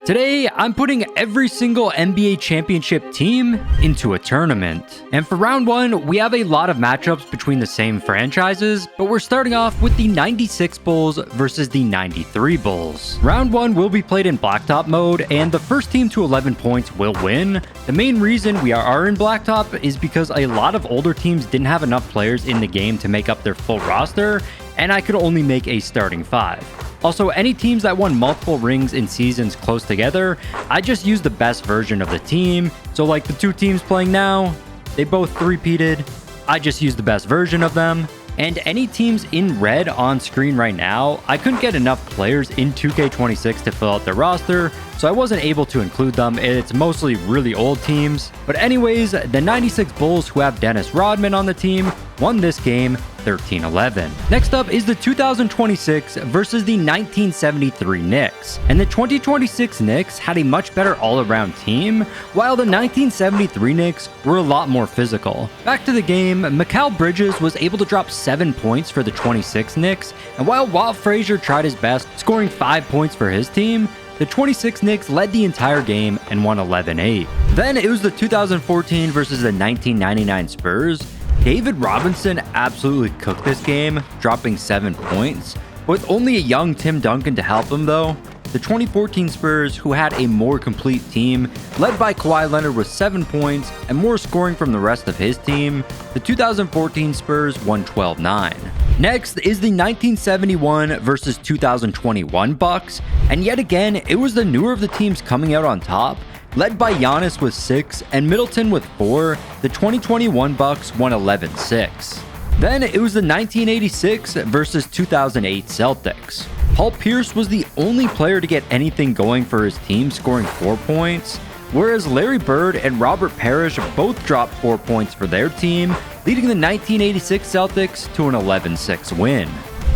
Today, I'm putting every single NBA championship team into a tournament. And for round one, we have a lot of matchups between the same franchises, but we're starting off with the 96 Bulls versus the 93 Bulls. Round one will be played in blacktop mode, and the first team to 11 points will win. The main reason we are in blacktop is because a lot of older teams didn't have enough players in the game to make up their full roster, and I could only make a starting 5. Also, any teams that won multiple rings in seasons close together, I just used the best version of the team. So like the two teams playing now, they both three-peated. I just used the best version of them. And any teams in red on screen right now, I couldn't get enough players in 2K26 to fill out their roster, so I wasn't able to include them. It's mostly really old teams. But anyways, the 96 Bulls, who have Dennis Rodman on the team, won this game 13-11. Next up is the 2026 versus the 1973 Knicks. And the 2026 Knicks had a much better all-around team, while the 1973 Knicks were a lot more physical. Back to the game, Mikal Bridges was able to drop 7 points for the 26 Knicks, and while Walt Frazier tried his best, scoring 5 points for his team, the 26 Knicks led the entire game and won 11-8. Then it was the 2014 versus the 1999 Spurs. David Robinson absolutely cooked this game, dropping 7 points. With only a young Tim Duncan to help him though, the 2014 Spurs, who had a more complete team, led by Kawhi Leonard with 7 points and more scoring from the rest of his team, the 2014 Spurs won 12-9. Next is the 1971 versus 2021 Bucks, and yet again, it was the newer of the teams coming out on top. Led by Giannis with 6 and Middleton with 4, the 2021 Bucks won 11-6. Then it was the 1986 versus 2008 Celtics. Paul Pierce was the only player to get anything going for his team, scoring 4 points, whereas Larry Bird and Robert Parrish both dropped 4 points for their team, leading the 1986 Celtics to an 11-6 win.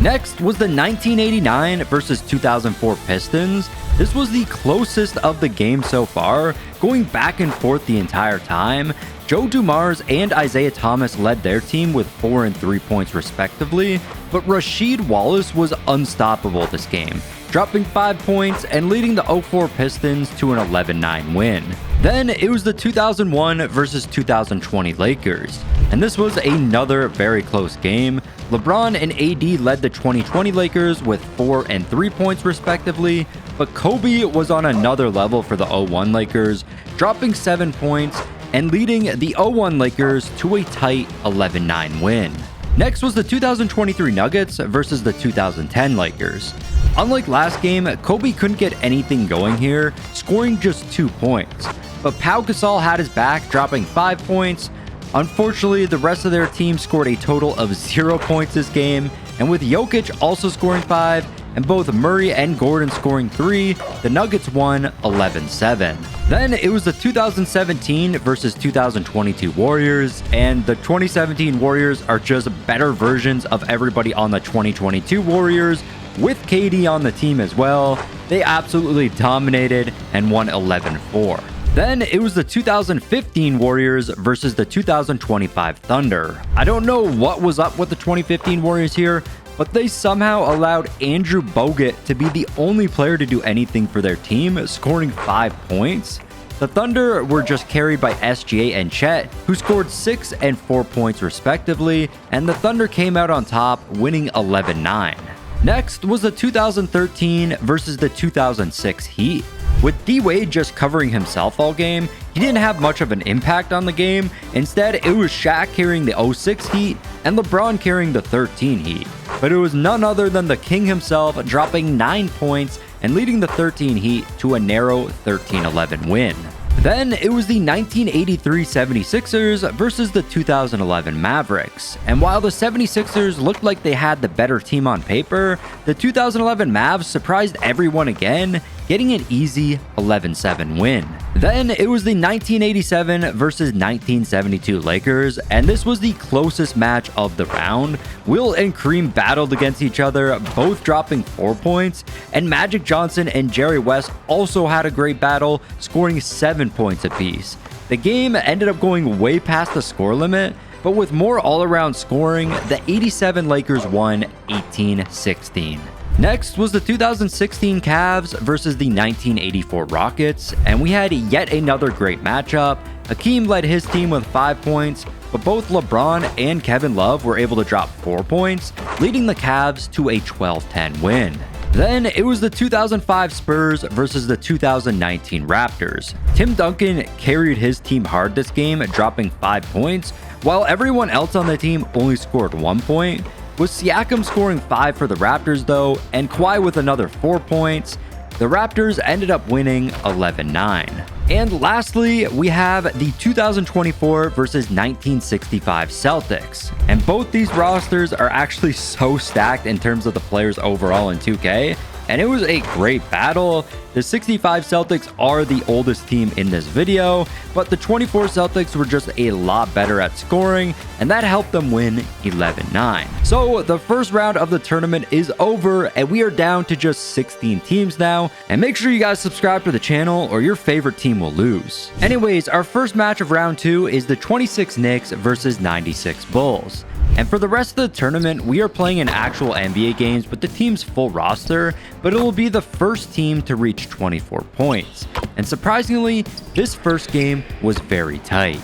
Next was the 1989 versus 2004 Pistons. This was the closest of the game so far, going back and forth the entire time. Joe Dumars and Isaiah Thomas led their team with 4 and 3 points respectively, but Rasheed Wallace was unstoppable this game, dropping 5 points and leading the 04 Pistons to an 11-9 win. Then it was the 2001 versus 2020 Lakers, and this was another very close game. LeBron and AD led the 2020 Lakers with 4 and 3 points respectively, but Kobe was on another level for the 01 Lakers, dropping 7 points and leading the 01 Lakers to a tight 11-9 win. Next was the 2023 Nuggets versus the 2010 Lakers. Unlike last game, Kobe couldn't get anything going here, scoring just 2 points. But Pau Gasol had his back, dropping 5 points. Unfortunately, the rest of their team scored a total of 0 points this game, and with Jokic also scoring 5, and both Murray and Gordon scoring 3, the Nuggets won 11-7. Then it was the 2017 versus 2022 Warriors, and the 2017 Warriors are just better versions of everybody on the 2022 Warriors, with KD on the team as well. They absolutely dominated and won 11-4. Then it was the 2015 Warriors versus the 2025 Thunder. I don't know what was up with the 2015 Warriors here, but they somehow allowed Andrew Bogut to be the only player to do anything for their team, scoring 5 points. The Thunder were just carried by SGA and Chet, who scored 6 and 4 points respectively, and the Thunder came out on top, winning 11-9. Next was the 2013 versus the 2006 Heat. With D-Wade just covering himself all game, he didn't have much of an impact on the game. Instead, it was Shaq carrying the 06 Heat and LeBron carrying the 13 Heat. But it was none other than the King himself, dropping 9 points and leading the 13 Heat to a narrow 13-11 win. Then it was the 1983 76ers versus the 2011 Mavericks. And while the 76ers looked like they had the better team on paper, the 2011 Mavs surprised everyone again, getting an easy 11-7 win. Then it was the 1987 versus 1972 Lakers, and this was the closest match of the round. Will and Kareem battled against each other, both dropping 4 points, and Magic Johnson and Jerry West also had a great battle, scoring 7 points apiece. The game ended up going way past the score limit, but with more all-around scoring, the 87 Lakers won 18-16. Next was the 2016 Cavs versus the 1984 Rockets, and we had yet another great matchup. Hakeem led his team with 5 points, but both LeBron and Kevin Love were able to drop 4 points, leading the Cavs to a 12-10 win. Then it was the 2005 Spurs versus the 2019 Raptors. Tim Duncan carried his team hard this game, dropping 5 points, while everyone else on the team only scored 1 point. With Siakam scoring 5 for the Raptors though, and Kawhi with another 4 points, the Raptors ended up winning 11-9. And lastly, we have the 2024 versus 1965 Celtics. And both these rosters are actually so stacked in terms of the players overall in 2K. And it was a great battle. The 65 Celtics are the oldest team in this video, but the 24 Celtics were just a lot better at scoring, and that helped them win 11-9. So the first round of the tournament is over, and we are down to just 16 teams now. And make sure you guys subscribe to the channel or your favorite team will lose. Anyways, our first match of round 2 is the 26 Knicks versus 96 Bulls. And for the rest of the tournament, we are playing in actual NBA games with the team's full roster, but it will be the first team to reach 24 points. And surprisingly, this first game was very tight.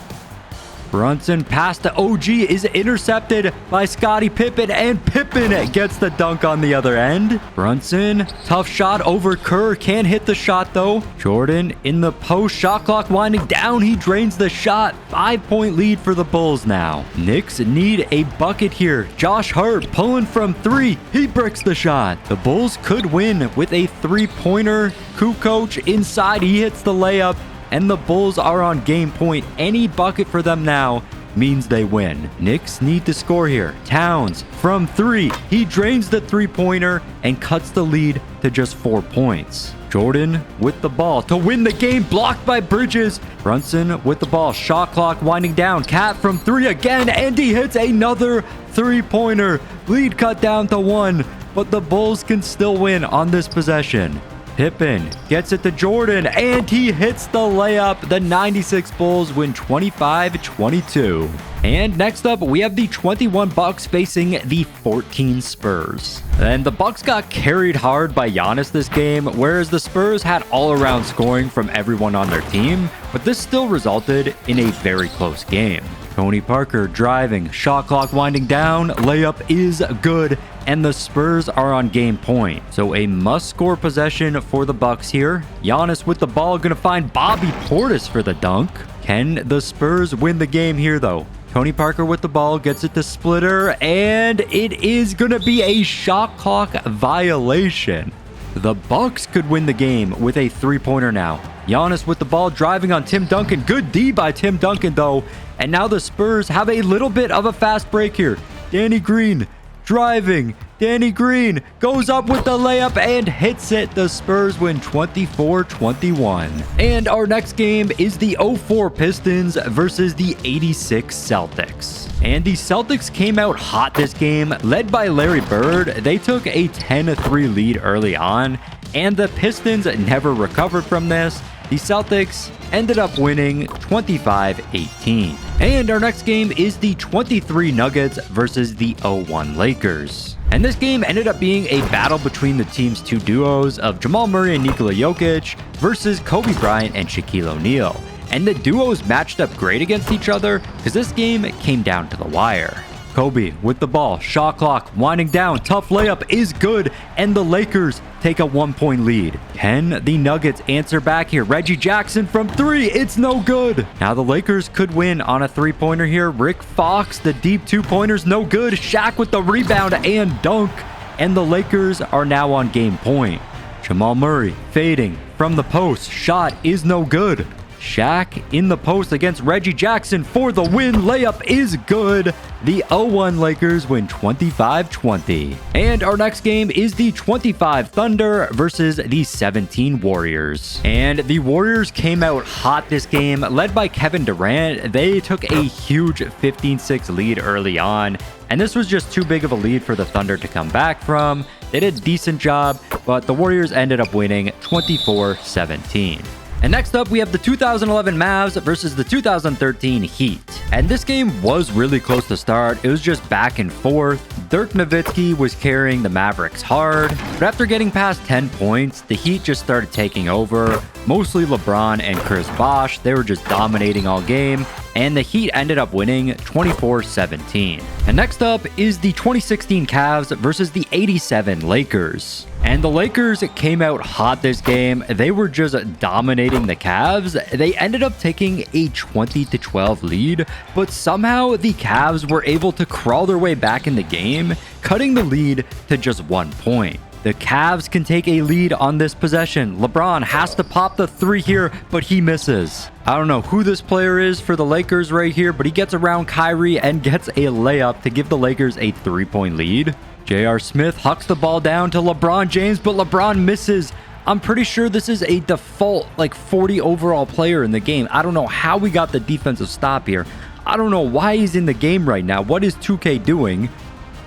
Brunson past the OG is intercepted by Scottie Pippen, and Pippen gets the dunk on the other end. Brunson, tough shot over Kerr, can't hit the shot though. Jordan in the post, shot clock winding down, he drains the shot. 5-point lead for the Bulls now. Knicks need a bucket here. Josh Hart pulling from 3, he bricks the shot. The Bulls could win with a 3-pointer. Kukoc inside, he hits the layup. And the Bulls are on game point. Any bucket for them now means they win. Knicks need to score here. Towns from 3. He drains the 3-pointer and cuts the lead to just 4 points. Jordan with the ball to win the game, blocked by Bridges. Brunson with the ball, shot clock winding down. Cat from 3 again, and he hits another 3-pointer. Lead cut down to 1, but the Bulls can still win on this possession. Pippen gets it to Jordan, and he hits the layup. The 96 Bulls win 25-22. And next up, we have the 21 Bucks facing the 14 Spurs. And the Bucks got carried hard by Giannis this game, whereas the Spurs had all-around scoring from everyone on their team, but this still resulted in a very close game. Tony Parker driving, shot clock winding down, layup is good, and the Spurs are on game point. So a must-score possession for the Bucks here. Giannis with the ball, gonna find Bobby Portis for the dunk. Can the Spurs win the game here though? Tony Parker with the ball, gets it to Splitter, and it is gonna be a shot clock violation. The Bucks could win the game with a 3-pointer now. Giannis with the ball, driving on Tim Duncan. Good D by Tim Duncan though. And now the Spurs have a little bit of a fast break here. Danny Green driving. Danny Green goes up with the layup and hits it. The Spurs win 24-21. And our next game is the 04 Pistons versus the 86 Celtics. And the Celtics came out hot this game, led by Larry Bird. They took a 10-3 lead early on, and the Pistons never recovered from this. The Celtics ended up winning 25-18. And our next game is the 23 Nuggets versus the 01 Lakers. And this game ended up being a battle between the team's two duos of Jamal Murray and Nikola Jokic versus Kobe Bryant and Shaquille O'Neal. And the duos matched up great against each other because this game came down to the wire. Kobe with the ball, shot clock winding down, tough layup is good, and the Lakers take a 1-point lead. Can the Nuggets answer back here? Reggie Jackson from 3, it's no good. Now the Lakers could win on a 3-pointer here. Rick Fox, the deep 2-pointers, no good. Shaq with the rebound and dunk, and the Lakers are now on game point. Jamal Murray fading from the post, shot is no good. Shaq in the post against Reggie Jackson for the win. Layup is good. The 01 Lakers win 25-20. And our next game is the 25 Thunder versus the 17 Warriors. And the Warriors came out hot this game, led by Kevin Durant. They took a huge 15-6 lead early on, and this was just too big of a lead for the Thunder to come back from. They did a decent job, but the Warriors ended up winning 24-17. And next up, we have the 2011 Mavs versus the 2013 Heat. And this game was really close to start. It was just back and forth, Dirk Nowitzki was carrying the Mavericks hard, but after getting past 10 points, the Heat just started taking over. Mostly LeBron and Chris Bosh, they were just dominating all game, and the Heat ended up winning 24-17. And next up is the 2016 Cavs versus the 87 Lakers. And the Lakers came out hot this game. They were just dominating the Cavs. They ended up taking a 20-12 lead, but somehow the Cavs were able to crawl their way back in the game, cutting the lead to just 1 point. The Cavs can take a lead on this possession. LeBron has to pop the three here, but he misses. I don't know who this player is for the Lakers right here, but he gets around Kyrie and gets a layup to give the Lakers a 3-point lead. J.R. Smith hucks the ball down to LeBron James, but LeBron misses. I'm pretty sure this is a default, 40 overall player in the game. I don't know how we got the defensive stop here. I don't know why he's in the game right now. What is 2K doing?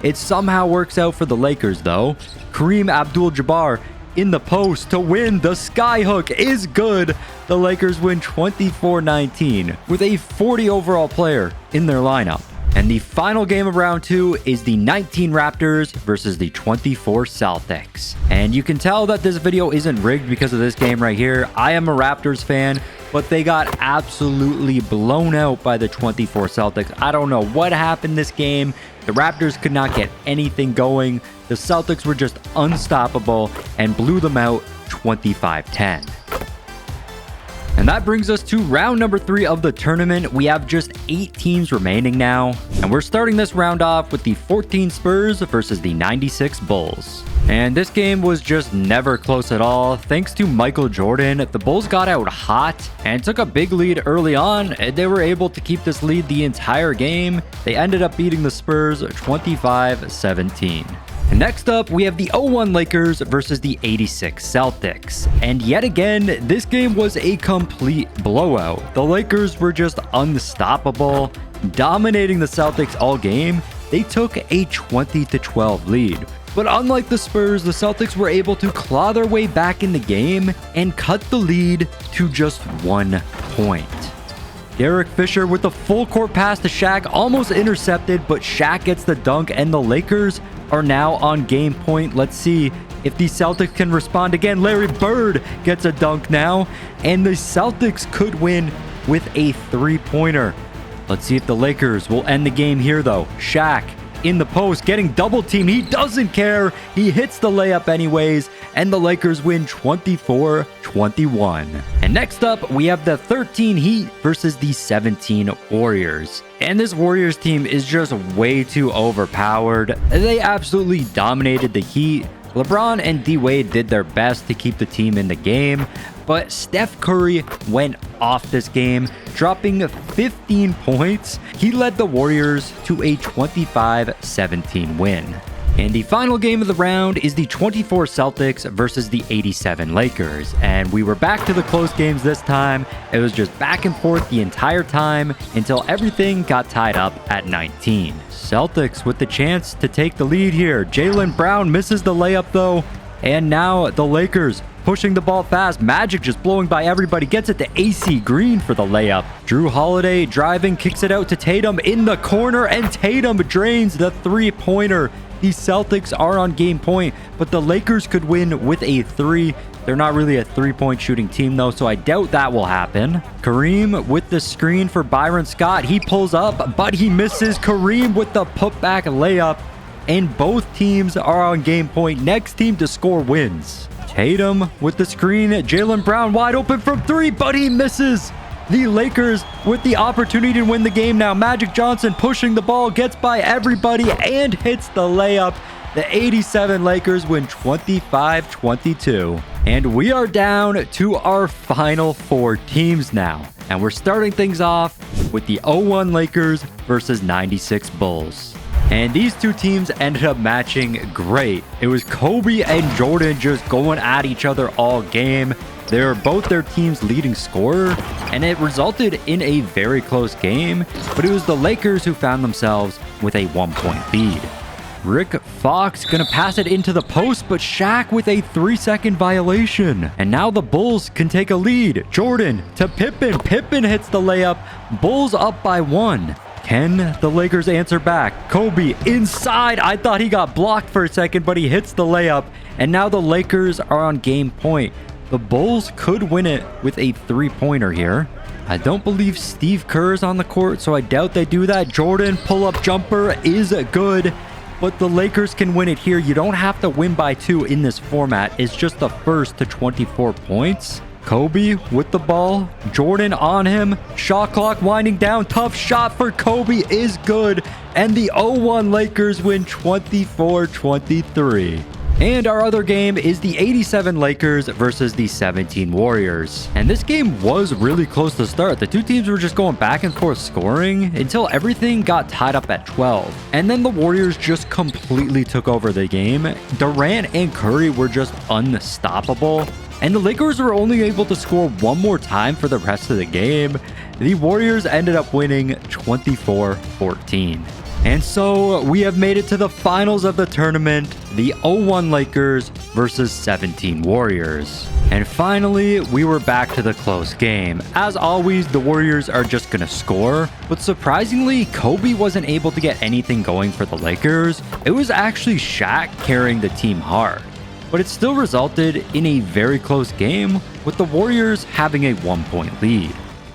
It somehow works out for the Lakers, though. Kareem Abdul-Jabbar in the post to win. The skyhook is good. The Lakers win 24-19 with a 40 overall player in their lineup. And the final game of round 2 is the 19 Raptors versus the 24 Celtics. And you can tell that this video isn't rigged because of this game right here. I am a Raptors fan, but they got absolutely blown out by the 24 Celtics. I don't know what happened this game. The Raptors could not get anything going. The Celtics were just unstoppable and blew them out 25-10. And that brings us to round number 3 of the tournament. We have just 8 teams remaining now. And we're starting this round off with the 14 Spurs versus the 96 Bulls. And this game was just never close at all. Thanks to Michael Jordan, the Bulls got out hot and took a big lead early on. They were able to keep this lead the entire game. They ended up beating the Spurs 25-17. Next up, we have the 01 Lakers versus the 86 Celtics. And yet again, this game was a complete blowout. The Lakers were just unstoppable, dominating the Celtics all game. They took a 20-12 lead. But unlike the Spurs, the Celtics were able to claw their way back in the game and cut the lead to just 1 point. Derek Fisher with the full court pass to Shaq, almost intercepted, but Shaq gets the dunk and the Lakers are now on game point. Let's see if the Celtics can respond again. Larry Bird gets a dunk now, and the Celtics could win with a 3-pointer. Let's see if the Lakers will end the game here, though. Shaq in the post, getting double teamed. He doesn't care. He hits the layup anyways, and the Lakers win 24-21. And next up, we have the 13 Heat versus the 17 Warriors. And this Warriors team is just way too overpowered. They absolutely dominated the Heat. LeBron and D-Wade did their best to keep the team in the game, but Steph Curry went off this game, dropping 15 points. He led the Warriors to a 25-17 win. And the final game of the round is the 24 Celtics versus the 87 Lakers. And we were back to the close games this time. It was just back and forth the entire time until everything got tied up at 19. Celtics with the chance to take the lead here. Jaylen Brown misses the layup though. And now the Lakers pushing the ball fast. Magic just blowing by everybody. Gets it to AC Green for the layup. Drew Holiday driving, kicks it out to Tatum in the corner, and Tatum drains the 3-pointer. The Celtics are on game point, but the Lakers could win with a 3. They're not really a 3-point shooting team though, so I doubt that will happen. Kareem with the screen for Byron Scott. He pulls up, but he misses. Kareem with the putback layup, and both teams are on game point. Next team to score wins. Tatum with the screen. Jaylen Brown wide open from 3, but he misses. The Lakers with the opportunity to win the game now. Magic Johnson pushing the ball, gets by everybody, and hits the layup. The 87 Lakers win 25-22. And we are down to our final 4 teams now. And we're starting things off with the 01 Lakers versus 96 Bulls. And these two teams ended up matching great. It was Kobe and Jordan just going at each other all game. They were both their team's leading scorer, and it resulted in a very close game, but it was the Lakers who found themselves with a 1-point lead. Rick Fox gonna pass it into the post, but Shaq with a 3-second violation. And now the Bulls can take a lead. Jordan to Pippen. Pippen hits the layup. Bulls up by 1. Can the Lakers answer back? Kobe inside. I thought he got blocked for a second, but he hits the layup. And now the Lakers are on game point. The Bulls could win it with a three-pointer here. I don't believe Steve Kerr is on the court, so I doubt they do that. Jordan pull-up jumper is good, but the Lakers can win it here. You don't have to win by 2 in this format. It's just the first to 24 points. Kobe with the ball. Jordan on him. Shot clock winding down. Tough shot for Kobe is good. And the 0-1 Lakers win 24-23. And our other game is the 87 Lakers versus the 17 Warriors. And this game was really close to start. The two teams were just going back and forth scoring until everything got tied up at 12. And then the Warriors just completely took over the game. Durant and Curry were just unstoppable. And the Lakers were only able to score one more time for the rest of the game. The Warriors ended up winning 24-14. And so we have made it to the finals of the tournament, the 0-1 Lakers versus 17 Warriors. And finally, we were back to the close game. As always, the Warriors are just going to score. But surprisingly, Kobe wasn't able to get anything going for the Lakers. It was actually Shaq carrying the team hard. But it still resulted in a very close game, with the Warriors having a 1-point lead.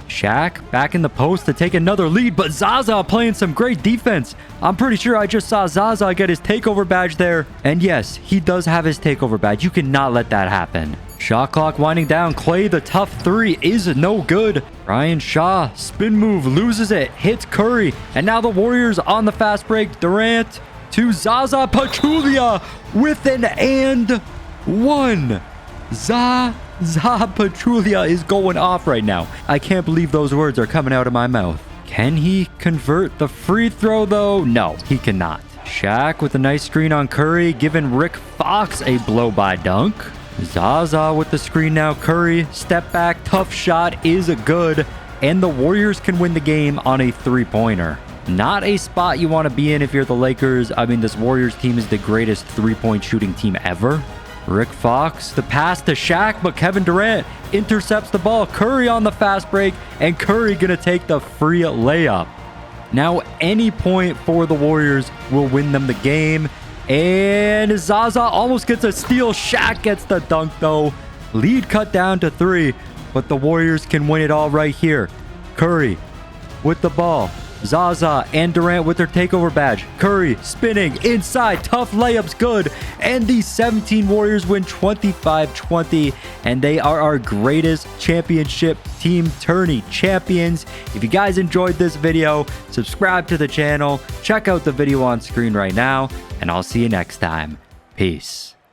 Shaq back in the post to take another lead, but Zaza playing some great defense. I'm pretty sure I just saw Zaza get his takeover badge there. And yes, he does have his takeover badge. You cannot let that happen. Shot clock winding down. Clay, the tough 3 is no good. Ryan Shaw, spin move, loses it, hits Curry. And now the Warriors on the fast break. Durant to Zaza Pachulia with an and one. Zaza Pachulia is going off right now. I can't believe those words are coming out of my mouth. Can he convert the free throw though? No, he cannot. Shaq with a nice screen on Curry, giving Rick Fox a blow-by dunk. Zaza with the screen now. Curry, step back, tough shot is good. And the Warriors can win the game on a three-pointer. Not a spot you want to be in if you're the Lakers. I mean, this Warriors team is the greatest three-point shooting team ever. Rick Fox, the pass to Shaq, but Kevin Durant intercepts the ball. Curry on the fast break, and Curry gonna take the free layup. Now, any point for the Warriors will win them the game. And Zaza almost gets a steal. Shaq gets the dunk, though. Lead cut down to 3, but the Warriors can win it all right here. Curry with the ball. Zaza and Durant with their takeover badge. Curry spinning inside. Tough layups good. And the 17 Warriors win 25-20. And they are our greatest championship team tourney champions. If you guys enjoyed this video, subscribe to the channel. Check out the video on screen right now. And I'll see you next time. Peace.